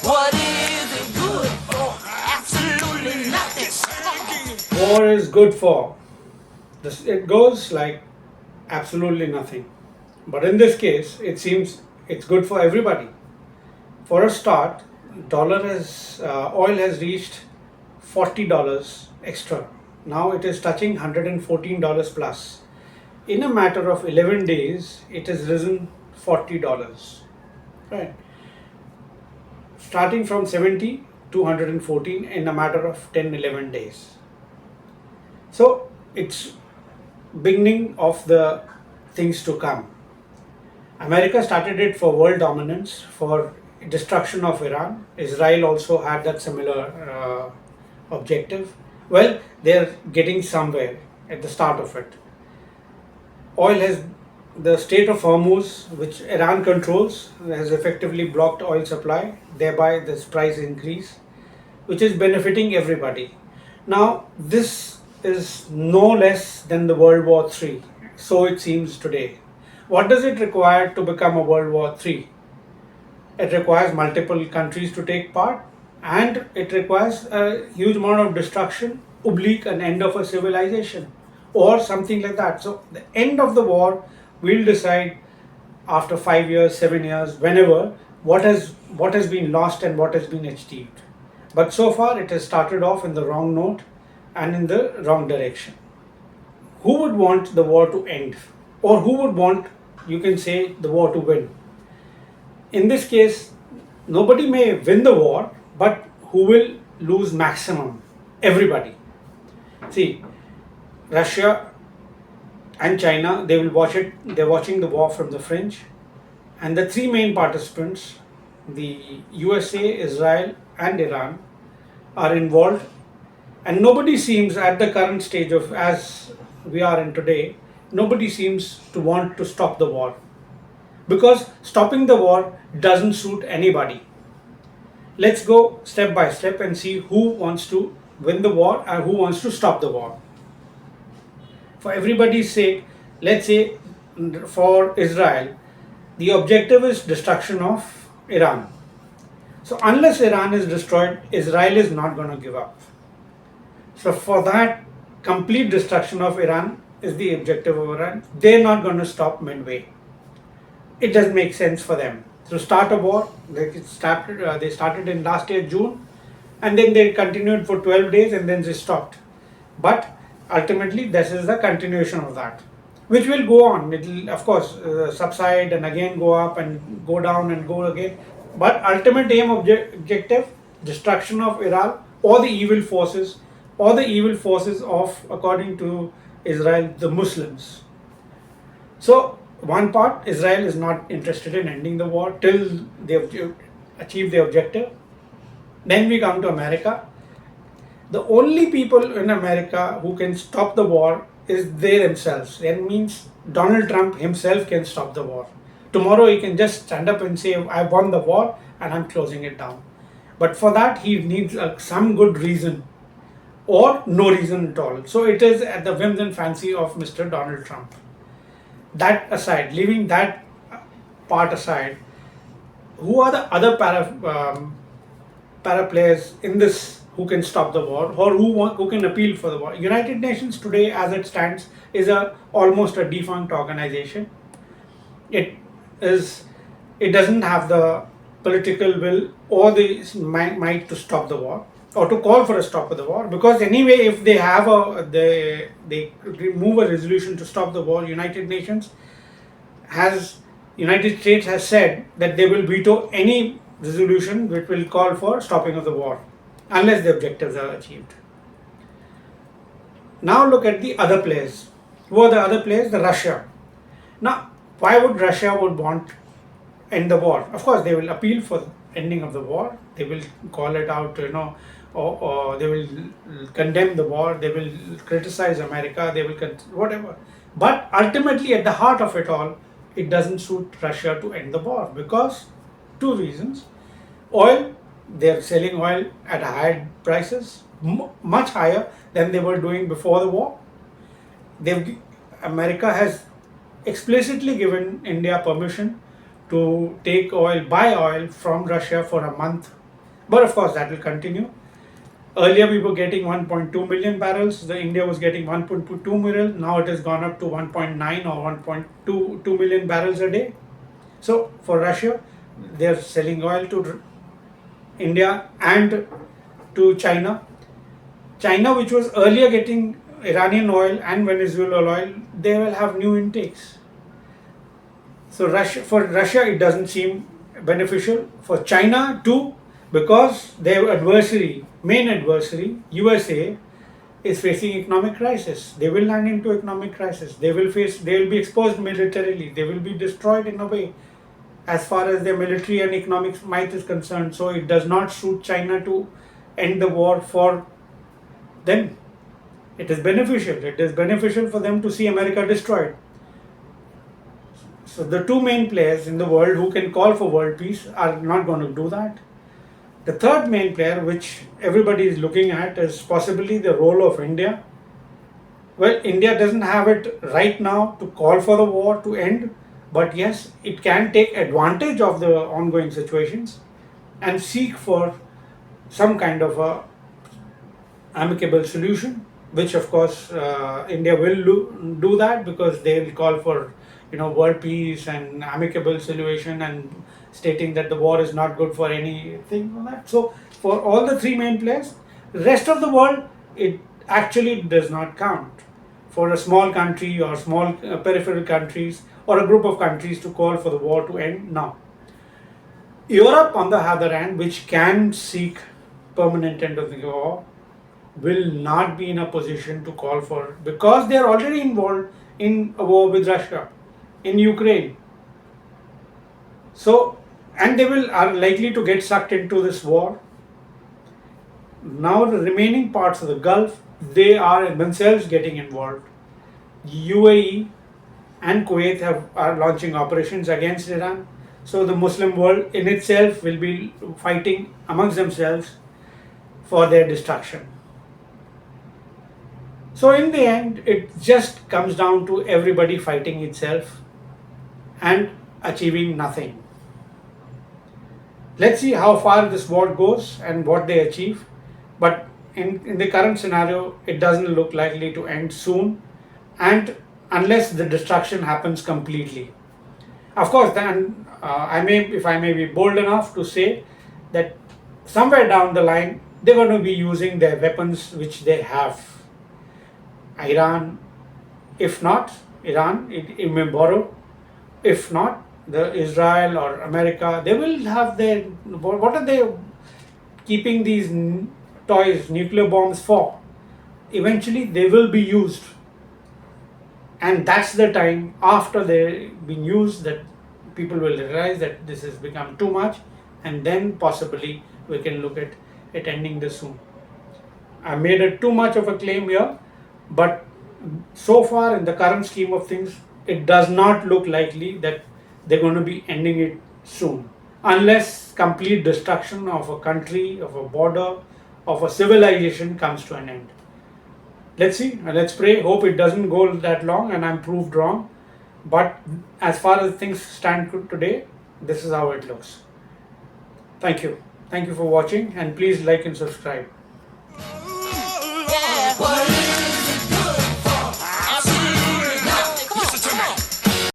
What is it good for? Absolutely nothing. War is good for. This, it goes like absolutely nothing. But in this case, it seems it's good for everybody. For a start, oil has reached $40 extra. Now it is touching $114 plus. In a matter of 11 days, it has risen $40. Right. Starting from 70 to 114 in a matter of 10-11 days. So it's beginning of the things to come. America started it for world dominance, for destruction of Iran. Israel also had that similar objective. Well, they're getting somewhere at the start of it. Oil has the Strait of Hormuz, which Iran controls, has effectively blocked oil supply, thereby this price increase, which is benefiting everybody. Now, this is no less than the World War III, so it seems today. What does it require to become a World War III? It requires multiple countries to take part, and it requires a huge amount of destruction, oblique an end of a civilization, or something like that. So, the end of the war will decide after 5 years, 7 years, whenever, what has been lost and what has been achieved. But so far, it has started off in the wrong note and in the wrong direction. Who would want the war to end? Or who would want, you can say, the war to win? In this case, nobody may win the war, but who will lose maximum? Everybody. See, Russia and China, they will watch it, they're watching the war from the fringe. And the three main participants, the USA, Israel, and Iran, are involved. And nobody seems, at the current stage of as we are in today, nobody seems to want to stop the war. Because stopping the war doesn't suit anybody. Let's go step by step and see who wants to win the war and who wants to stop the war. For everybody's sake, let's say for Israel, the objective is destruction of Iran. So unless Iran is destroyed, Israel is not going to give up. So for that, complete destruction of Iran is the objective of Iran. They're not going to stop midway. It doesn't make sense for them to start a war. They started in last year June, and then they continued for 12 days, and then they stopped. But ultimately, this is the continuation of that, which will go on. It will, of course, subside and again go up and go down and go again. But ultimate aim objective, destruction of Iran or the evil forces, of, according to Israel, the Muslims. So one part, Israel is not interested in ending the war till they achieve their objective. Then we come to America. The only people in America who can stop the war is they themselves. That means Donald Trump himself can stop the war. Tomorrow he can just stand up and say, I won the war and I'm closing it down. But for that, he needs some good reason or no reason at all. So it is at the whims and fancy of Mr. Donald Trump. That aside, leaving that part aside, who are the other para players in this who can stop the war or who can appeal for the war? United Nations today, as it stands, is almost a defunct organization. It is it doesn't have the political will or the might to stop the war or to call for a stop of the war, because anyway, if they have they move a resolution to stop the war, United States has said that they will veto any resolution which will call for stopping of the war unless the objectives are achieved. Now look at the other players. Who are the other players? The Russia. Now, why would Russia would want end the war? Of course, they will appeal for ending of the war. They will call it out, or they will condemn the war. They will criticize America. They will whatever. But ultimately, at the heart of it all, it doesn't suit Russia to end the war because two reasons: oil. They are selling oil at higher prices, much higher than they were doing before the war. America has explicitly given India permission to buy oil from Russia for a month But of course, that will continue. Earlier, we were getting 1.2 million barrels. The India was getting 1.2 million. Now it has gone up to 1.9 or 1.22 million barrels a day. So for Russia, they are selling oil to India and to China. China, which was earlier getting Iranian oil and Venezuelan oil, they will have new intakes. So for Russia, it doesn't seem beneficial. For China too, because their main adversary, USA, is facing economic crisis. They will land into economic crisis. They will be exposed militarily. They will be destroyed in a way, as far as their military and economic might is concerned. So it does not suit China to end the war for them. It is beneficial. It is beneficial for them to see America destroyed. So the two main players in the world who can call for world peace are not going to do that. The third main player, which everybody is looking at, is possibly the role of India. Well, India doesn't have it right now to call for the war to end, but yes, it can take advantage of the ongoing situations and seek for some kind of a amicable solution, which of course India will do that, because they will call for world peace and amicable solution, and stating that the war is not good for anything like that. So for all the three main players, rest of the world, it actually does not count for a small country or small peripheral countries or a group of countries to call for the war to end now. Europe, on the other hand, which can seek permanent end of the war, will not be in a position to call for, because they are already involved in a war with Russia in Ukraine. So, and they are likely to get sucked into this war. Now the remaining parts of the Gulf, they are themselves getting involved. UAE and Kuwait are launching operations against Iran. So the Muslim world in itself will be fighting amongst themselves for their destruction. So in the end, it just comes down to everybody fighting itself and achieving nothing. Let's see how far this war goes and what they achieve. But in the current scenario, it doesn't look likely to end soon, and unless the destruction happens completely. Of course, then if I may be bold enough to say that somewhere down the line, they're going to be using their weapons which they have. Iran, if not Iran, it may borrow. If not, the Israel or America, they will have their. What are they keeping these toys, nuclear bombs for? Eventually, they will be used, and that's the time after they've been used that people will realize that this has become too much, and then possibly we can look at it ending this soon. I made it too much of a claim here, but so far in the current scheme of things, it does not look likely that they're going to be ending it soon, unless complete destruction of a country, of a border, of a civilization comes to an end. Let's see, let's pray, hope it doesn't go that long and I'm proved wrong. But as far as things stand today, this is how it looks. Thank you. Thank you for watching, and please like and subscribe. Yeah.